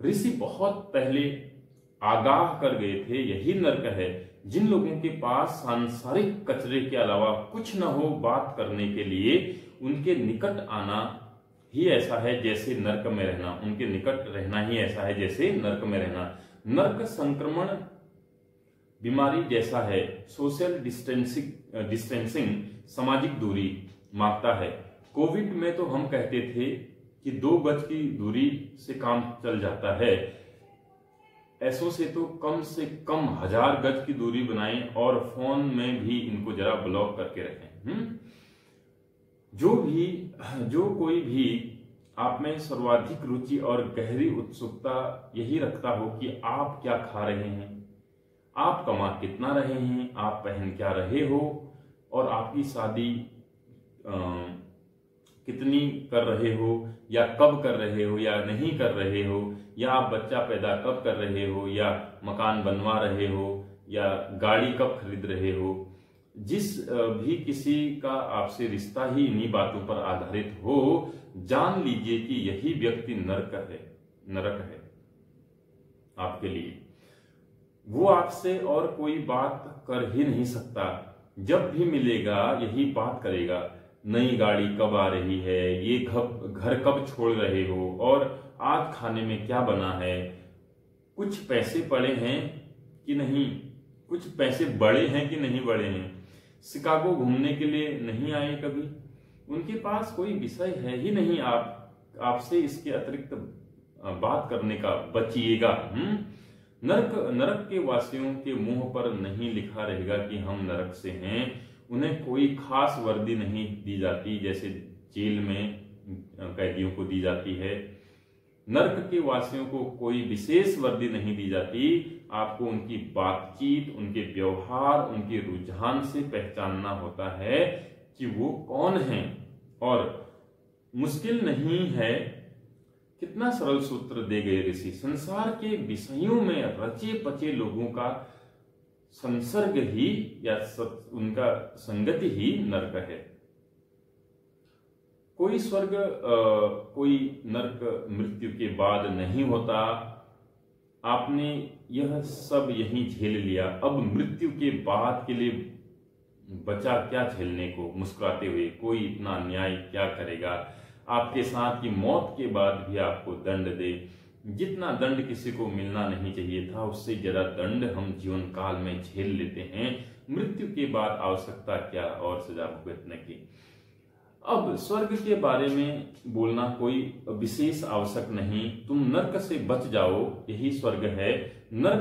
ऋषि बहुत पहले आगाह कर गए थे, यही नर्क है। जिन लोगों के पास सांसारिक कचरे के अलावा कुछ न हो बात करने के लिए, उनके निकट आना ही ऐसा है जैसे नर्क में रहना, उनके निकट रहना ही ऐसा है जैसे नर्क में रहना। नर्क संक्रमण बीमारी जैसा है। सोशल डिस्टेंसिंग सामाजिक दूरी मांगता है। कोविड में तो हम कहते थे कि 2 गज की दूरी से काम चल जाता है, ऐसों से तो कम 1000 गज की दूरी बनाएं और फोन में भी इनको जरा ब्लॉक करके रखें। जो कोई भी आप में सर्वाधिक रुचि और गहरी उत्सुकता यही रखता हो कि आप क्या खा रहे हैं, आप कमा कितना रहे हैं, आप पहन क्या रहे हो, और आपकी शादी कितनी कर रहे हो, या कब कर रहे हो या नहीं कर रहे हो, या आप बच्चा पैदा कब कर रहे हो, या मकान बनवा रहे हो, या गाड़ी कब खरीद रहे हो। जिस भी किसी का आपसे रिश्ता ही इन्हीं बातों पर आधारित हो, जान लीजिए कि यही व्यक्ति नरक है आपके लिए। वो आपसे और कोई बात कर ही नहीं सकता। जब भी मिलेगा यही बात करेगा, नई गाड़ी कब आ रही है, ये घर कब छोड़ रहे हो, और आज खाने में क्या बना है, कुछ पैसे पड़े हैं कि नहीं, कुछ पैसे बड़े हैं कि नहीं बड़े हैं, शिकागो घूमने के लिए नहीं आए कभी। उनके पास कोई विषय है ही नहीं आपसे इसके अतिरिक्त बात करने का। बचिएगा। नरक के वासियों के मुंह पर नहीं लिखा रहेगा कि हम नरक से हैं। उन्हें कोई खास वर्दी नहीं दी जाती जैसे जेल में कैदियों को दी जाती है। नर्क के वासियों को कोई विशेष वर्दी नहीं दी जाती। आपको उनकी बातचीत, उनके व्यवहार, उनके रुझान से पहचानना होता है कि वो कौन हैं। और मुश्किल नहीं है। कितना सरल सूत्र दे गए ऋषि। संसार के विषयों में रचे पचे लोगों का संसर्ग ही या उनका संगति ही नर्क है। कोई स्वर्ग कोई नर्क मृत्यु के बाद नहीं होता। आपने यह सब यहीं झेल लिया, अब मृत्यु के बाद के लिए बचा क्या झेलने को। मुस्कुराते हुए, कोई इतना अन्याय क्या करेगा आपके साथ कि मौत के बाद भी आपको दंड दे। जितना दंड किसी को मिलना नहीं चाहिए था, उससे ज्यादा दंड हम जीवन काल में झेल लेते हैं। मृत्यु के बाद आवश्यकता क्या और सजा भुगतने की। अब स्वर्ग के बारे में बोलना कोई विशेष आवश्यक नहीं। तुम नर्क से बच जाओ, यही स्वर्ग है। नर्क